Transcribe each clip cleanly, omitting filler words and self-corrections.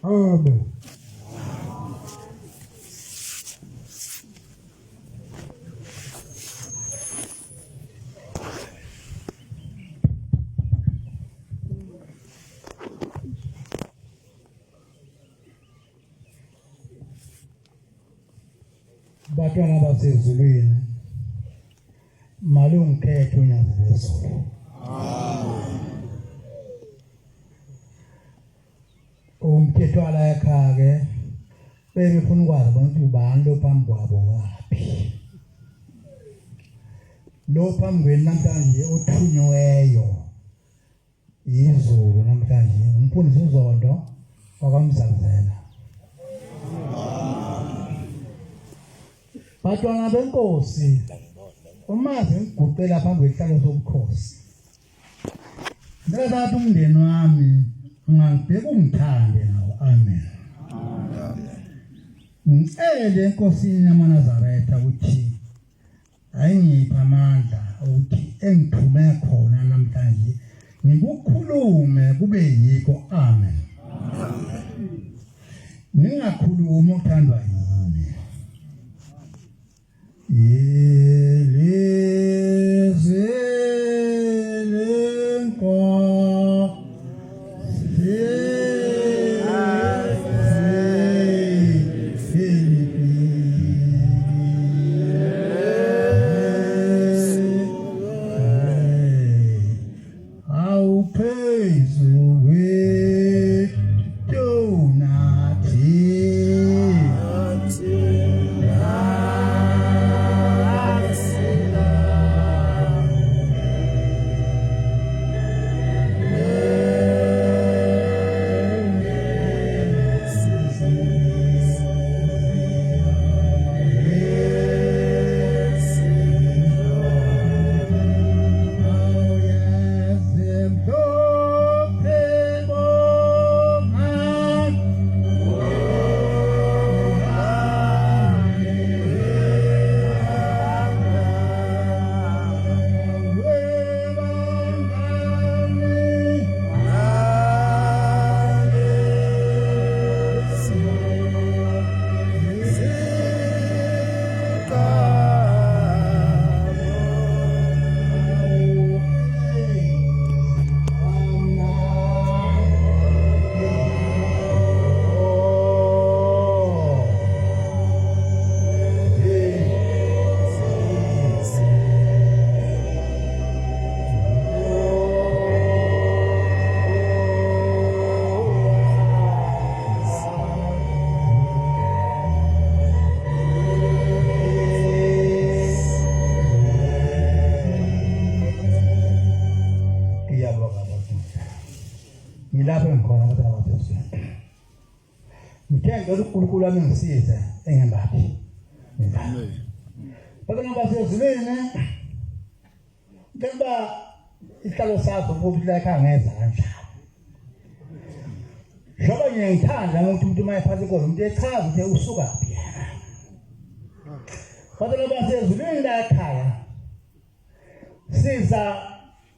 Amen. Batwana basezulwini malungikhethe unyazezulu. Umthetho ala ekhaya ke bebefuna ukwazi abantu ubani lo phambi kwabo waphi. Lo phambi kwenu namhlanje othunyiweyo izulu namhlanje umfundisi uZondo wakamzamzela. Batwana benkosi umazi ngiguqela phambi kwesihlalo sobukhosi. Ngicela bathi umndeni wami ungangibheka ungithande nawo. Amen. Ngicele enkosini yamaNazaretha ukuthi ayingipha amandla ukuthi engithume khona namhlanje ngikukhulume kube yiko. Amen. Ningakhuluma ukuthandwa yini. Ngilapha ngikhona abathakathi. Ngithenga uNkulunkulu wami ngisize engembathi. Amen. Bakana basezulwini ngeba isihlalo sakho ukuthi ekhaya ngezandla. Njoba ngiyithanda ukuthi umuntu mayephatha inkosi umuntu echaza ukuthi usuka phi. Bakana basezulwini la ekhaya siza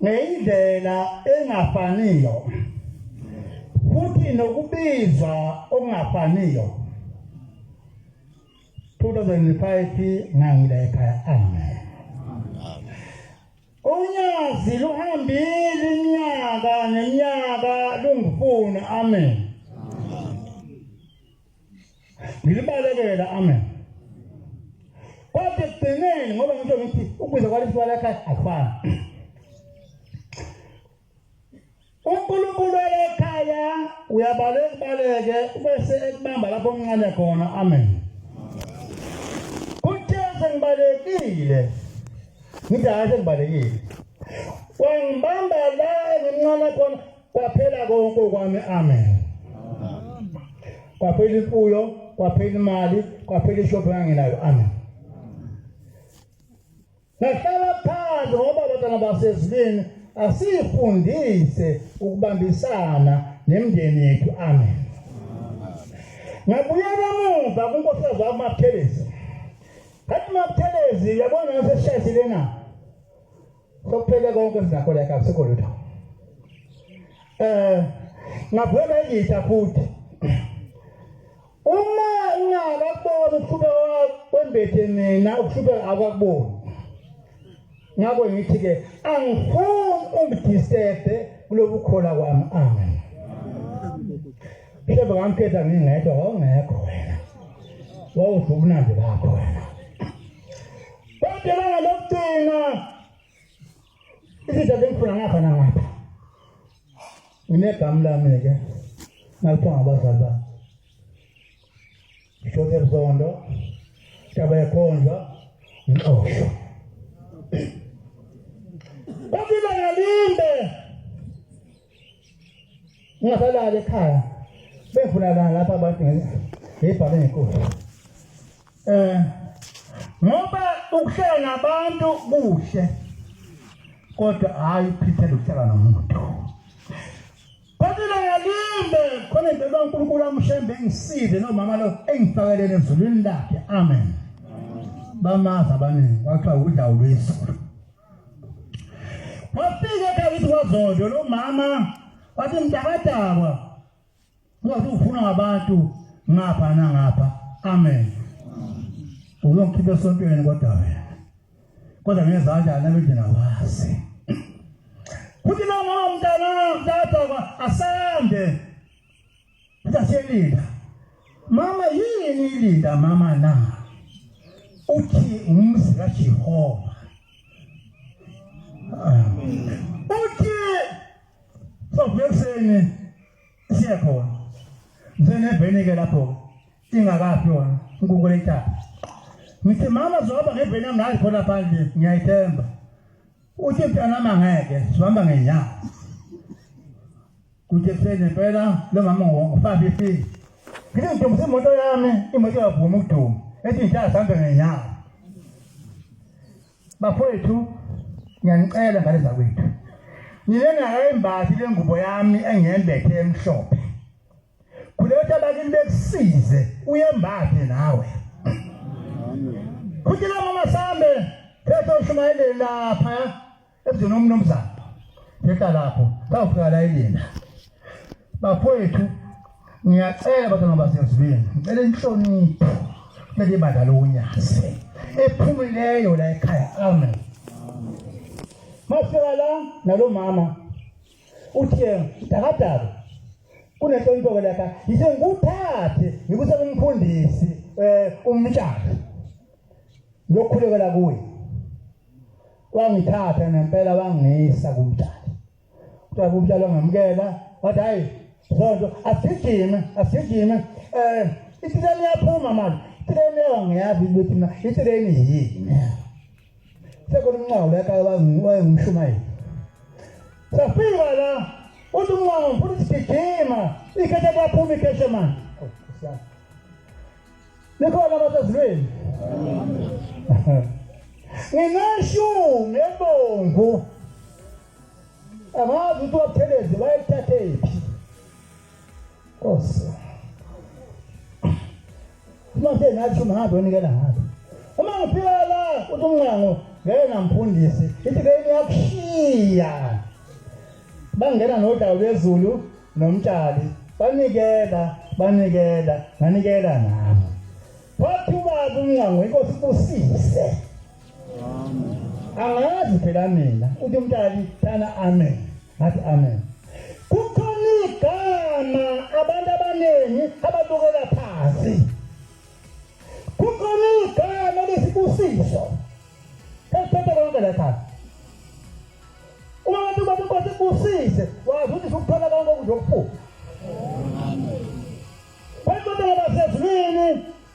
ngendlela engafaniyo. Futhi nokubizwa okungafaniyo. 2005 ngangila ekhaya. Amen. Unyazi luhambile iminyaka neminyaka lungifuna. Amen. Ngilibalekela. Amen. Kodwa ekugcineni ngoba ngisho ngithi ukubizwa kwalesiwala ekhaya akufani. uNkulunkulu ekhaya uyabaleke bese ekubamba lapho omncane khona. Amen. Kuthese ngibalekile. Ngithi hayi sengibalekile. Wangibamba la ngimncane khona kwaphela konke kwami. Amen. Kwaphela imfuyo, kwaphela imali, kwaphela ishophu enginayo. Amen. Nahlala phansi ngoba abantwana basezulwini asifundise ukubambisana nemndeni yethu. Amen. Ngabuyela emuva kuNkosikazi waMaphelezi. Kathi Maphelezi yabona ngaseshayisile na. Sokuphela konke sinakho la ekhaya sekholutho. Ngavela ngiyitha futhi. ukuhlupheka kwembethe mina ukuhlupheka akwakuboni ngakho ngithi ke angifuni ungidisturbe kulobu khola kwami amen mhlawumbe ngamkhetha ngingedwa wawungekho wena wawudla ubunandi bakho wena kodwa langa lokugcina izinto engifuna ngakhona ngapha nginegama lami ke ngalithiwa ngabazali bami Joseph Zondo Inkonzo Inkonzo Babila ngalimbe ngasalala ekhaya befuna la lapha abantu ngebhale ngenkulu ngoba ukuhlala nabantu kuhle kodwa hayi phithela ukuhlala nomuntu Babila ngalimbe khona into loNkulunkulu amshembe engisize nomama lo engifakelele emzulwini lakhe amen bamaza abaningi waxa udla ulwezulu wafika ekhaya kwaZondo lo mama wathi mntakadaba wathi ufuna ngabantu ngapha nangapha amen uzongikhipha esontweni kodwa ngezandla nabendina wasi kuthi lo mama mntakadaba asande yaseLinda mama yini iLinda mama na uthi umzi kaJehova uthi sokuyekseni siyakhona njenebhenike lapho ingakafi yona uNkulunkulu ekhaya ngithi mama zoba ngebheni ngathi khona phandle ngiyayithemba uthi mntana ngeke sihamba ngenyawo kuthi senzempela lo mama ngofaka ifiki ngithi ngidumisa imoto yami imoto yavuma ukuduma ethi njalo sambe ngenyawo bafowethu ngiyanicela ngaleza kwethu nilena imbathi lengubo yami engiyembethe emhlophe kuletha abakini bekusize uyembathe nawe kuthi la mama sambe phethe ushumayele lapha ebuzweni omnomzana phetha lapho kawufika la iLinda bafowethu ngiyacela bathu ngabasezweni ngicela inhlonipho leli bandla lokunyase ephumileyo la ekhaya amen mafika la nalo mama uthi mntakadaba kunenhlonipho lapha yise ngikuthathe ngikuse kumfundisi umtshalo ngiyokhulekela kuye wangithatha ngempela wangisa kumtshalo kuthiwa umtshalo ngamukela wathi hayi Zondo asijime itireni yaphuma manje itireni yangiyazi ukuthi mina itireni yini sekona umnqawu la ekhaya wayengimshumayela safika la uthi umnqawu mfuna isigijima ikhethe baphuma ikhethe manje nikhona basezulwini nginashumi ebomvu amazi ukuthi waphelezi bayithathephi Kosi manje nathi uhambe onikela ngabe uma ngifika la uthi umnqango ngena Mfundisi ithi ke iyakushiya bangena nodaba lwezulu nomtshali banikela nganikela nami wathi ubaba umnqango inkosi kusise amen angazi phela mina uthi umtshali thana amen ngathi amen kukhona igama abantu abaningi ababukela phansi kukhona igama lesibusiso esiphethe konke lapha uma abantu bathi kusise wazi ukuthi ukuthola konke okuzokuphuma kodwa ngabasezulwini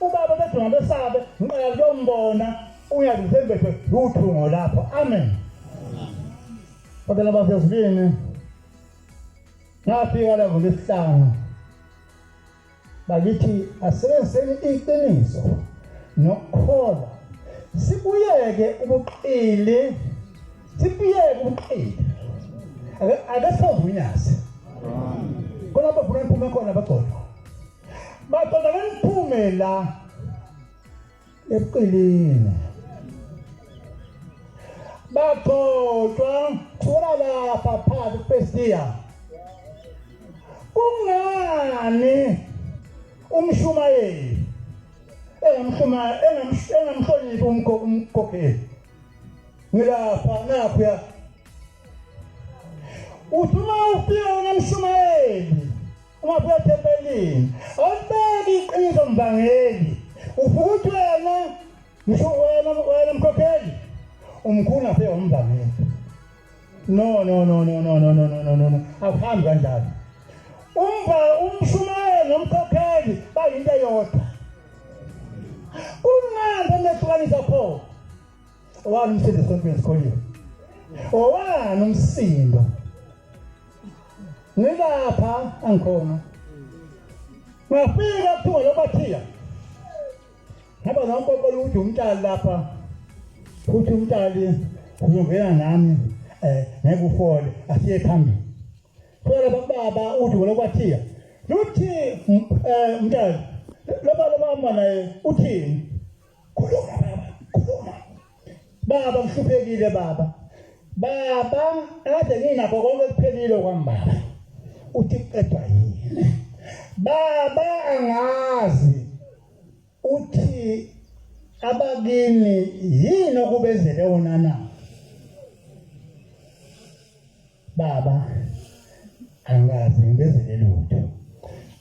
ubaba bethi ngabesabe ngiqala ukuyombona uyazembethe luthungo lapho amen kodwa ngabasezulwini ngafika la ngolesihlanu bakithi asebenziseni iqiniso nokukholwa sibuyeke ubuqili akasavunyasi khona bafuna imphume khona bagcotshwa ngemphume la ebuqilini bagcotshwa kula lapha phakathi kwesitiya kungani umshumayeli engamhloniphi umkhokheli. Ngilapha napha uthi uma ufika unomshumayeli uma uya thempelini awubeki iqiniso mvangeli ufuthi wena ngisho wena mkhokheli umkhulu aphe umvangeli. No akuhambi kanjalo. Umshumayeli nomkhokheli bayinto eyodwa. Ungapha nehlukanisa pho owani umsindo esontweni esikholiwe owani umsindo ngilapha angikhona ngafika kuthiwa lobathiya ngaba nonkokolo ukuthi umntali lapha futhi umntali uzongena nami ngeke ufole asiye phambili fole baba uthi lobathiya luthi umntali loba naye uthini khuluma baba mhluphekile baba ade nginakho konke kuphelile kwami baba uthi qedwa yini baba angazi uthi abakini yini okubezele wona na baba angazi ngibezele lutho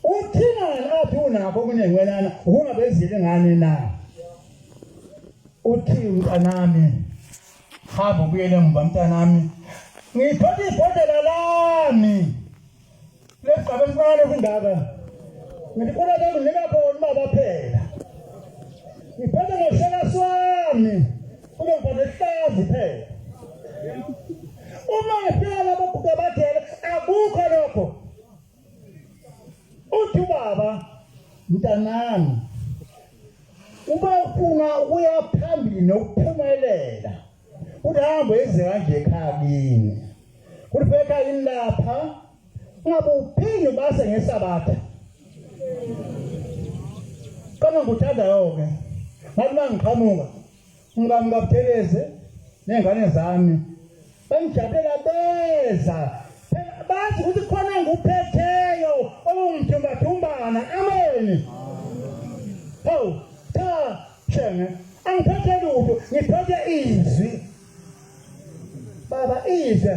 uthina laphi unakho kunengwenana ukungabezile ngani na uthi mntanami hamba ubuyele emva mntanami ngithola ibhodlela lami legqaba encane kundaba ngikula kwami ngingaboni baba phela ngiphethe ngoshela swami kube ngibona ihlazi phela uma ngifika lapho kubathela akukho lokho uthi baba mntanami uma ufuna ukuya phambili nokuphumelela uhambe eze kanje ekhaya kini kuthi beka yini lapha ungabe uphinde base ngesabatha kama nguthanda yonke ngathi mangiqhamuka ngingabutheleze nengane zami bangijabulela beza bathi ukuthi khona nguphetheyo ongumthumbathumbana amen hawu cha shenge angiphethe lutho ngiphethe izwi baba izwi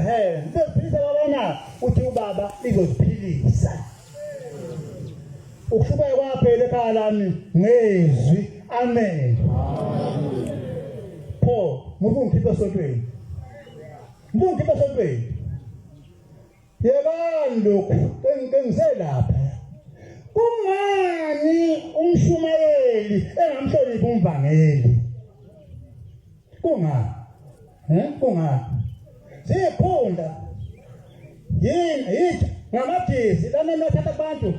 ngizophilisa babona uthi ubaba lizoziphilisa ukushubeka kwaphela ekhaya lami ngezwi amen pho ngibungikhipha esontweni yekani lokhu engiselapha kungani umshumayeli engamhloniphi umvangeli kungani ziphunda yini ngamajezi lana nathatha abantu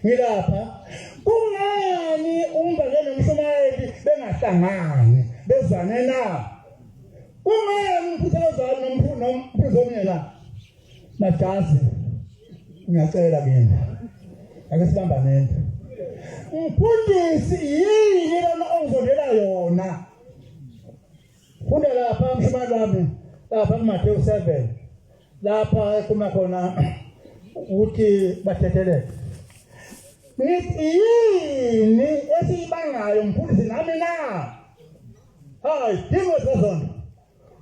ngilapha kungani umvangeli nomshumayeli bengahlangani bezwane na kungani umphuzazana nomphuzo omnye la majazi ngiyacela mina ake sibambaneni Mfundisi yini lana ongizondela yona funda lapha mshumali wami lapha kuMathewu 7 lapha kuma khona uthi bathethelele nithi yini esibangayo mfundisi nami na hayi dingo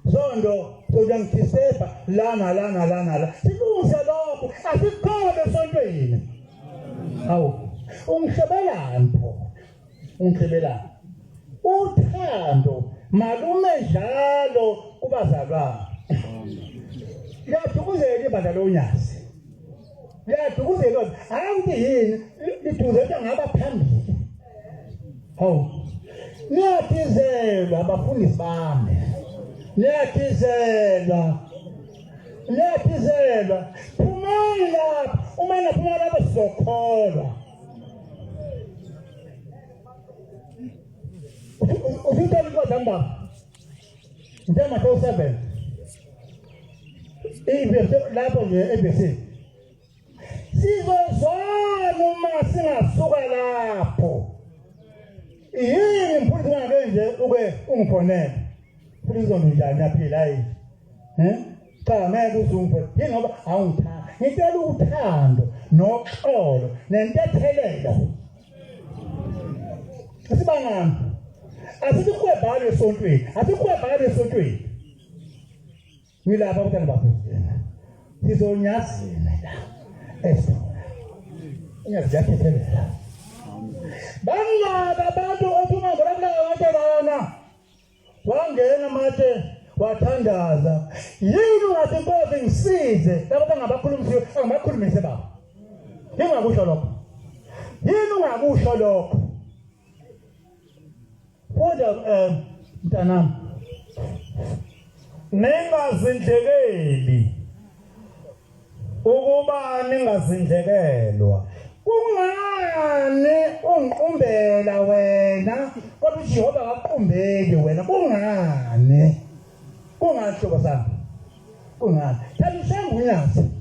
zondo sojangithisepa lana silungise lokho asikhona esontweni hawu ungishebelani uthando malume njalo kubazalwane liyathukuzelwa ibandla lonyasi liyathukuzelwa hayi yini lithukuzelwa ngaba phambili hawu niyathizelwa abafundisi bami niyathizelwa phumela uma naphuma lapha sizokholwa ufika likodamba nje Mathewu 7 lapho nje N.B.C sizozwana uma singasuka lapho yini mfundisi ngake nje ube ungikhonela futhi njani aphila yini cha ngeke uzungiphe yini ngoba awungithanda ngicela uthando noxolo nentethelelo Asibangani. Asikwebhale esontweni. Asikwebhale esontweni. Ngilapha abantwana bafundela. Sizonyazile la. Esibona. Ngiyazikhethelela. Bangaba abantu othuma ngolakulayo ngantolana. Wangena manje wathandaza. Yini ungathi inkosi ngisize labo bangabakhulumisiwe angabakhulumise baba. Ngingakusho lokho. Yini ungakusho lokho? Kodwa mntanami ningazindlekeli ukuba ningazindlekelwa. Kungani ungiqumbela wena kodwa uJehova akaqumbeli wena kungani? Kungani hlobo sami? Kungani? Thamisa ngunyazi.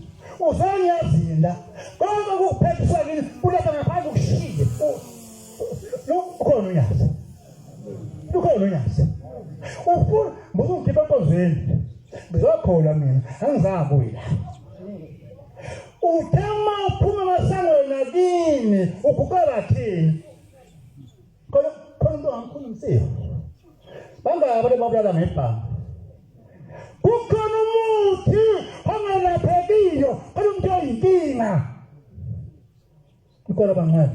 Uzonyazinda. Konke ukuphethiswa kini kulapha ngaphandle ukushiye. Ukhona unyazi. Ukhona unyazi. Ufuna mbuzokhipha enkozweni. Ngizokhola mina angizabuyi la. Uthema uphuma masango nakini ukukala thini. Khona into angikhulumisiwe. Bangaba lebabulala ngebhanga. Kukhona umuthi ongelaphekiyo umuntu oyinkinga. Ukholwa bancane.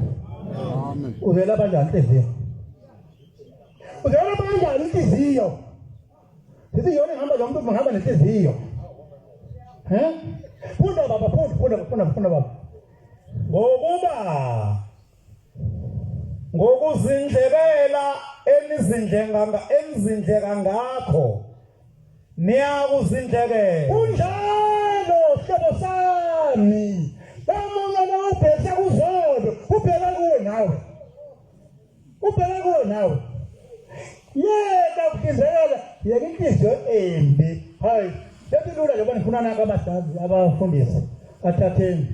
Amen. Uzela kanjani inhliziyo? Uzela kanjani inhliziyo? Sithi yona ihamba lo muntu ngihamba nenhliziyo. Funda baba, funda baba. Ngokuzindlekela enizindleka ngakho. Niyakuzindlekela. Kunjalo hlobo sami. Bamunye nawubheka kuzodo, ubheka kuwe nawe. Ubheka kuwe nawe. Yeka ukuzindlekela, yeka inhliziyo embi. Hayi. Sekulula njengoba ngifuna naka abadala abafundisi athatheni.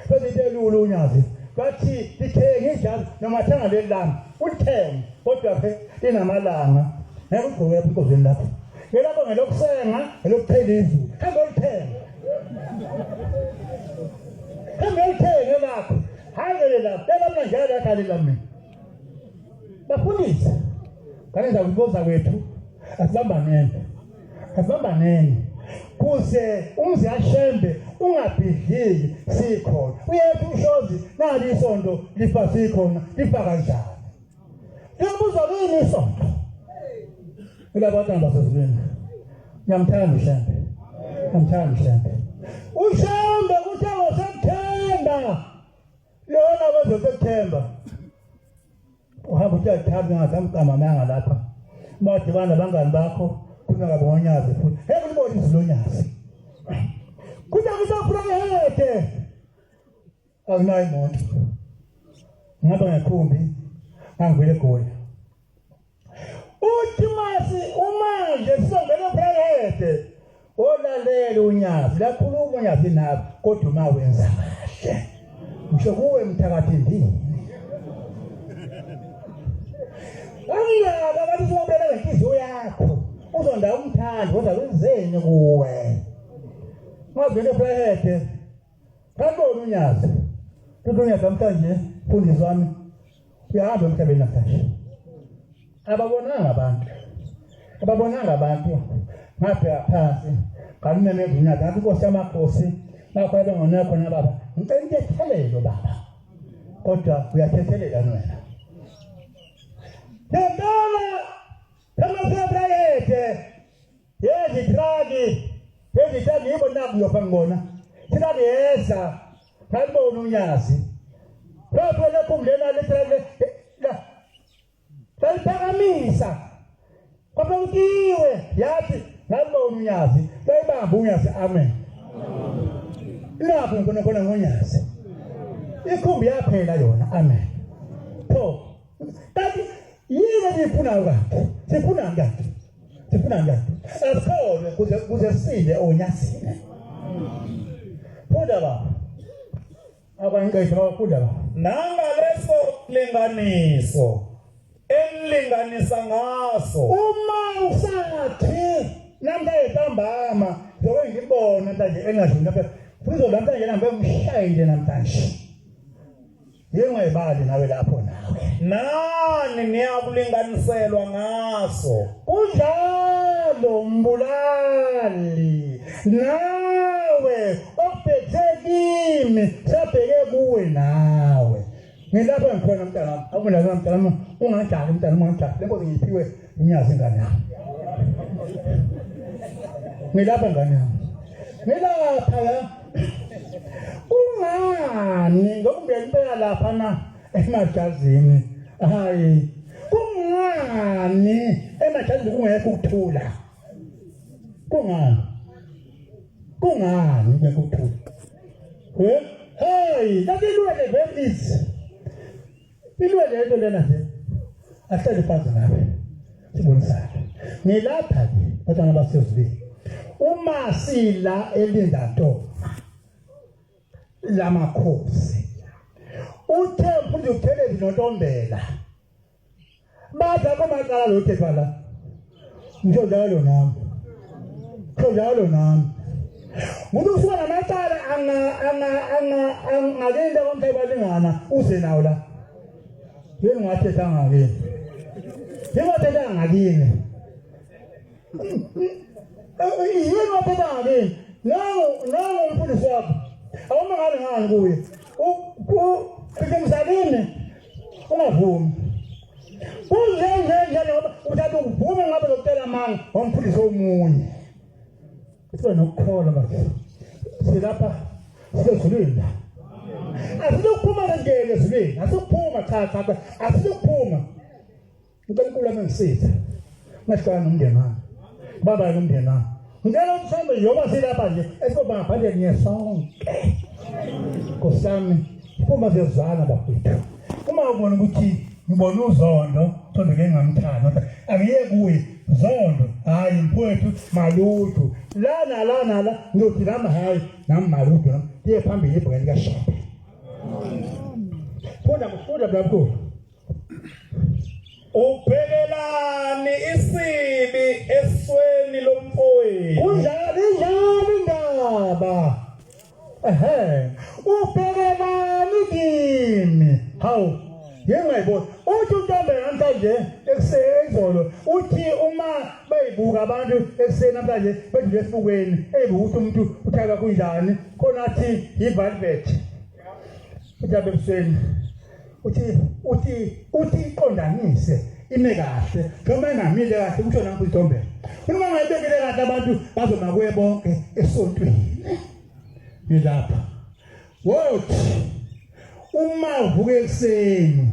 Bezitelula unyazi. Bathi lithenge ijazi noma thenga lelanga. Ulithenge kodwa linamalanga. Ngeke ugqoke inkozweni lapho. Ngelapho ngelokusenga, ngelokuphela izulu. Hambe ulithenge. Hambe ulithenge lapho. Hangele lapho. Phela mina njalo yakhalela mina. Bafundisi. Kanenza ukuboza kwethu asibambanene. Asibambanene kuze umzi ashembe ungabhidliki sikhona. Uyethi ushozi nali isonto lifa sikhona lifa kanjani? Ngibuza kini isonto. Ilabo batanda basezweni. Ngiyamthanda ushembe. Ngiyamthanda ushembe. Ushembe kuthiwa September. Yona bazoSeptember. Uhamba uthanda ngazamqama manga lapha. Madibana bangani bakho. Kunakabonyazi futhi hekulibona izilonyazi kuja kusafuna yeke awunayi imoto ngaba ngekhumbi angivele egoli uthi masi umanje sizongena private olalele unyazi lakhuluma unyazi nawe kodwa uma wenza kahle ngisho kuwe mthakathi ndini angiyaba abantu sobela ngenhliziyo yakho uzonda umthandi kodwa wenzeni kuwe mavele private kanti unyazi tudunya namhlanje mfundisi wami uyahamba emhlabeni namhlanje ababonanga abantu ngapha phansi kanimene unyazi ngathi Nkosi yamakhosi nakhwele ngone khona baba ngicela inthethelelo baba kodwa uyathethelela wena Tendala kama private yezi tragi ibo nakuyo pangona tragi esa kalbo unyazi lapho lekumlena letragi la Talipakamisa kwa mkiwe yathi kalbo unyazi bayibamba unyazi amen lapho ngona ngonyazi ikhumbi yaphela yona amen to tathi yini nifuna ngakho sifuna ngakho asikholwe kuze sinde onyazini Pudaba abanqeqe bapudaba nangaleso linganiso enlinganisa ngaso uma usathi namba etambama zobe ngibona manje engadlula phela uzolanda nje nambe umshayile namhlanje Yengayibali nawe lapho nawe. Nani niyakulinganiselwa ngaso. Kunjalo mbulali. Nawe ophethe kimi sabheke kuwe nawe. Ngilapha ngikhona mntana, akuna mntana ungajali mntana ungajali lenkosi ngiphiwe inyazi ngane yami. Ngilapha ngane yami. Ngilapha ya. Ungani ngokungena impela lapha na emajazini. Hayi. Kungani emajazini kungekho ukuthula? Kungani? Kungani kungekho ukuthula? Hey, lakelwele velizi. Ilwele lento lena nje. Ahlale phansi nawe. Sibonisana. Ngilapha ke batana basezweni. Uma sila elinda nto lamakhosi. Uthe mfundi uthelezi noNtombela. Baza komaqala lo thethwa la. Njalo nami. Njalo nami. Umuntu usuka namacala angalinda komthabalingana uze nawo la. Yini ngathetha ngakini? Yingathetha ngakini. Yini ngathetha ngakini? Nangu umfundisi wakho. Awuma ngale ngani kuye. Ukuzalini. Ungavumi. Kunjenje uthatha uvume ngabe lokutela manga wamfundisi omunye. Kuthiwa nokukholwa manje. Silapha sizolila. Asizokuphuma ngene ezweni. Asikuphuma cha. Asikuphuma. uNkulunkulu amengisiza. Ngashikana nomndeni wami. Baba nomndeni wami. Ngicela mhlawumbe yoba silapha nje esizoba ngaphandle niyesonke. Nkosami, uma sezwana bafethu. Uma ubona ukuthi ngibona uZondo, Thondeke ngamthanda, angiye kuye Zondo, hayi mfowethu Maluthu. La ngiyothi nami hayi nami Maluthu nami ndiye phambili ibhokeni kaShaba. Funda babo. Ubhekelani isibi esweni lomfowethu. Kunjalo indaba. Ubhekelani kimi. Hawu. Yengayibona. Uthi uNtombela namhlanje ekusenzolo uthi uma beyibuka abantu ekuseni namhlanje bedlule esifukweni eyibuka ukuthi umuntu uthaka kunjani khona athi yivelvet. Ujabe ebusweni. Uthi iqondanise ime kahle noma engamile kahle kusho nanku uNtombela. Uma ngayibekele kahle abantu bazoma kuye bonke esontweni. Yilapha. Wothi uma uvuka ekuseni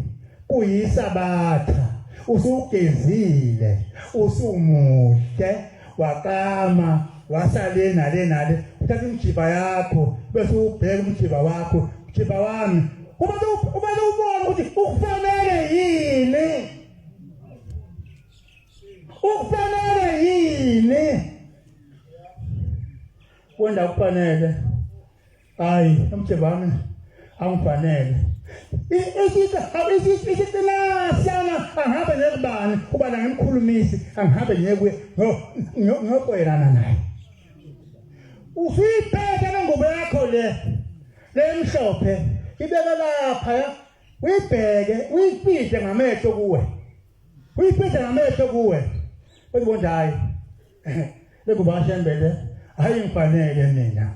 kuyisabatha usugezile usumuhle wakama wasalena le uthatha imjiba yakho bese ubheka umjiba wakho umjiba wami ubale ubona ukuthi ukufanele yini wenda kufanele hayi umjiba wami angifanele isiqinasana angihambe nekubani ubana ngimkhulumisi angihambe ngiyekuye ngokwelana naye usiphethe lengubo yakho le emhlophe ibeke lapha uyibheke uyiphihle ngamehlo kuwe uyibona hayi lengubo kaShembele ayingifanele mina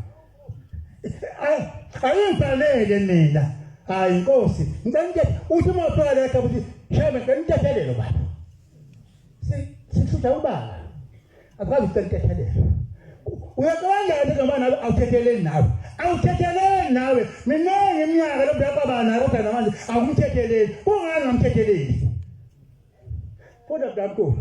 ayingifanele mina. Hayi Nkosi, ngicela uthi uma ufika la ekhaya uthi shame ngitethelelo baba. Sithutha ubaba. Akwazi ukutethelelo. Uyaqala ngoba nawe awuthetheleni nawe. Awuthetheleni nawe. Mina ngiminyaka lo baba nawe kodwa namanje akumthetheleni. Kungani ngamthetheleni? Funda babo.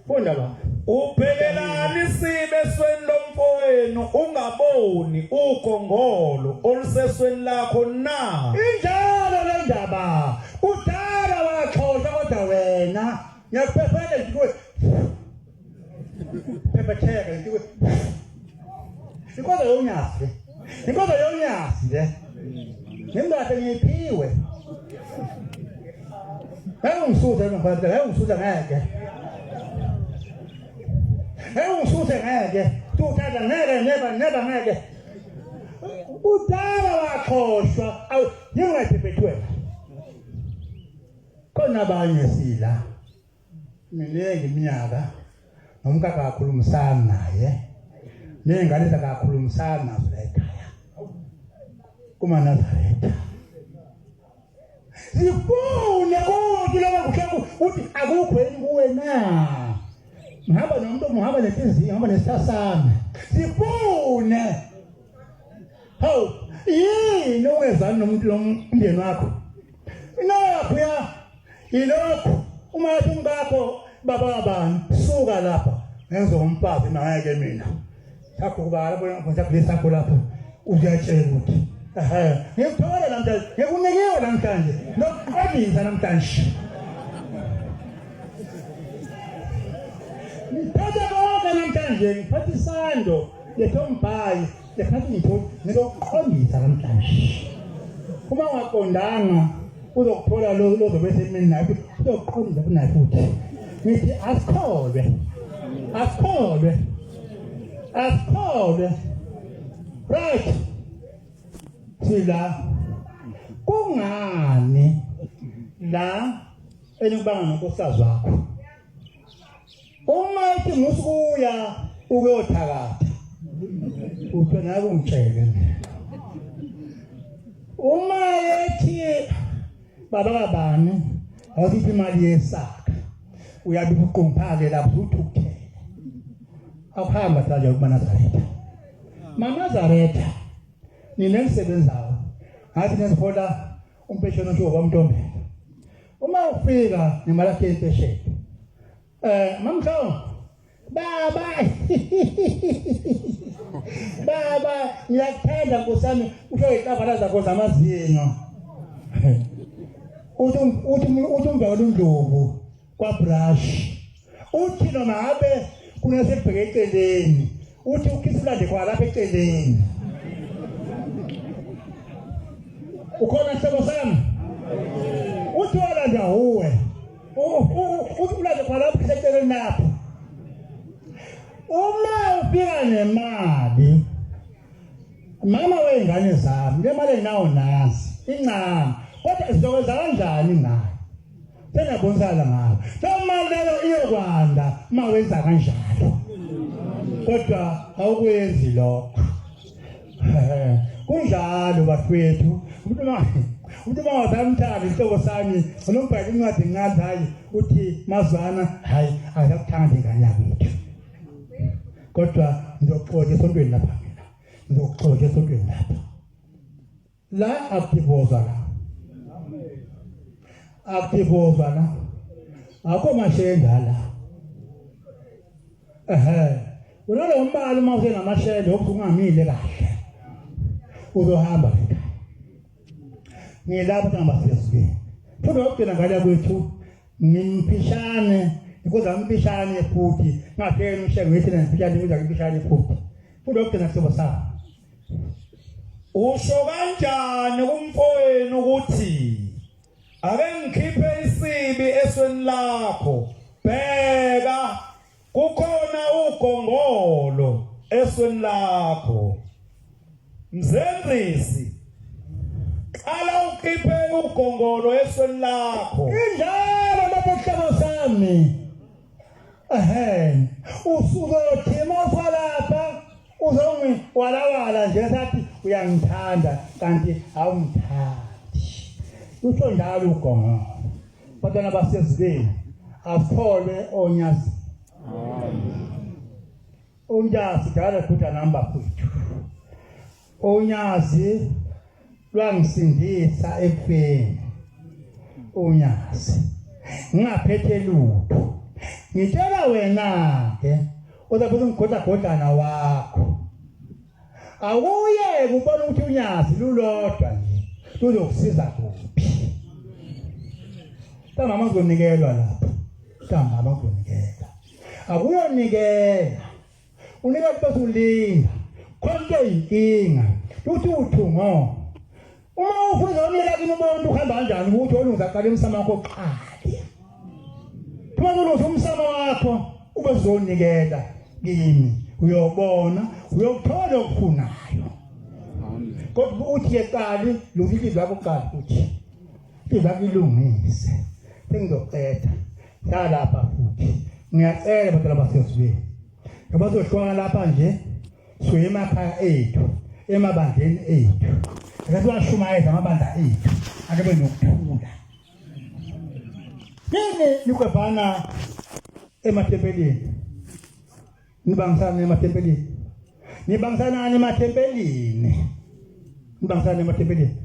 Funda baba. Ubhekelani isibe esweni lomfowenu ungaboni ugongolo olusesweni lakho na. Injalo le ndaba. Udala waxoxa kodwa wena ngiyakuphefela nje. Phepheteka nje. Inkonzo yonyasi nje. Ngimngase ngiphiwe. Ngisuza ngeke. Ngeke. Tuthanda ngeke. udala wakhohlwa awu yingaphephethelwa khona abanye sila minengi iminyaka nomkaka kakhulumisana naye nengane zakakhulumisana nazo la ekhaya kumaNazaretha sifune ukuthi laba kuhlaka uthi akukho yini kuwe na ngihamba nomuntu muhamba nezinzi ngihamba nesasana sifune hawu yini owezana nomuntu lomndeni wakho inapho ya ilokho uma yathi umkakho baba bani suka lapha ngenza umfazi naye ke mina sakho kubala bona ngizakule sakho lapha uyatshela ukuthi ngikuthola namhlanje ngikunikiwe namhlanje nokuqabisa namhlanje ngithatha konke namhlanje ngiphatha isando letombhayi lekhathi ngizokuqondisa namhlanje uma ungaqondanga uzokuthola lo zobese emini naye uzokuqondisa kunaye futhi ngithi asikholwe right sila kungani la enikubanga nonkosazi wakho uma ethi musukuya ukuyothakatha uthi nawe ungitshele uma ethi baba bani awuthi imali yesaka uyabe uqomphake lapho uthukuthele akuhamba saje kumaNazaretha maNazaretha ninemisebenzayo ngathi nesifola umpesheni osho kwamntombela uma ufika nemali yakhe impesheni mamhlongo baba baba ngiyakuthanda nkosami usho iqabala zakho zamazinyo uthi umva undlovu kwa brush uthi noma ngabe kunesebheke eceleni uthi ukhisulande kwa lapha eceleni ukhona sebo sami uthi wala ndawe uthi ulande kwa lapha eceleni lapha uma ufika nemali mama weingane zami le mali nawo nazi incane kodwa sizokwenza kanjani ngayo senabonsala ngayo noma leyo iyokwanda mawenza kanjalo kodwa awukwenzi lokho kunjalo bafethu umuntu mawazamthanda inhlobo sami unombhali incwadi ngathi hayi uthi mazwana hayi akakuthandi ingane yakwethu kodwa ngizoxoxa esontweni lapha mina ngizoxoxa esontweni lapha la aktivozwa la akho mashenga la unalo umbali uma usenamashende okungamile kahle uzohamba ekhaya ngilapha ngabasesibini futhi ukugcina ngale kwethu ngimphishane because amphishane futhi ngaphela umshengo wethi ngimphishane kuza ngimphishane futhi ukugcina kusoba sa usho kanjani kumfowenu ukuthi ake ngikhiphe isibi esweni lakho bheka kukhona ugongolo esweni lakho mzenzisi qala ukhiphe ugongolo esweni lakho injalo lapho sami usuzothi mawufalapha uzongi walawala nje sathi uyangithanda kanti awungithandi usho njalo ugongolo batana basezibeni akholwe onyazi unyazi dala kutha namba kwethu unyazi lwangisindisa ekufeni unyazi ngingaphethe lutho ngitshela wena ke uzabuza ngikhoda wakho awuye kubona ukuthi unyazi lulodwa nje luzokusiza kuphi mama ngonikelwa lapha mama ngonikela akuyonikela unika bese ulinda konke inkinga uthi uthungo uma ufuna unika kumuntu uhamba kanjani ukuthi olunza qala emsamo wakho qali Kulo umsamo wakho ube zonikela kimi uyobona uyokuthola okufunayo kodwa uthi eqali lungilizwe akuqala uthi izakilungise sengizoqeda salapha futhi ngiyacela batala basezweni abazohlwana lapha nje siye emakhaya ethu emabandleni ethu akasiwashumayeza amabandla ethu akube nokuthula yini nikwebhana ematempeleni nibangisana ematempeleni nibangisana ematempeleni nibangisana ematempeleni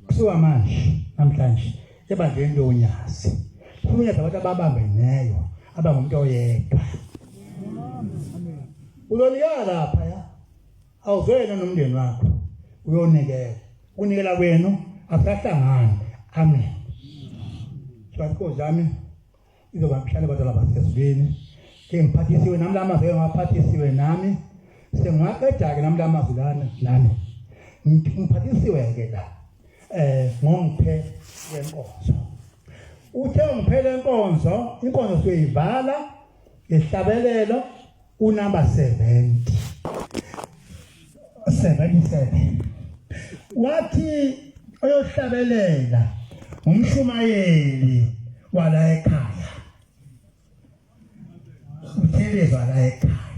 kusuka manje namhlanje ebandleni lonyasi unyaka abantu ababambeneyo abangumuntu oyedwa uzonikela lapha ya awuzwena nomndeni wakho uyonikela unikela kwenu akusahlangani amen Inkonzo zami izobamshana badala basezweni ke ngiphathisiwe nami lamazwe ngaphathisiwe nami sengaqeda ke nami lamazwe lana nami ngiphathisiwe ke la ngongiphe wenkonzo uthe ngiphele inkonzo siyivala ngehlabelelo unamba 77 wathi oyohlabelela umshumayeli wala ekhaya uthelezwa la ekhaya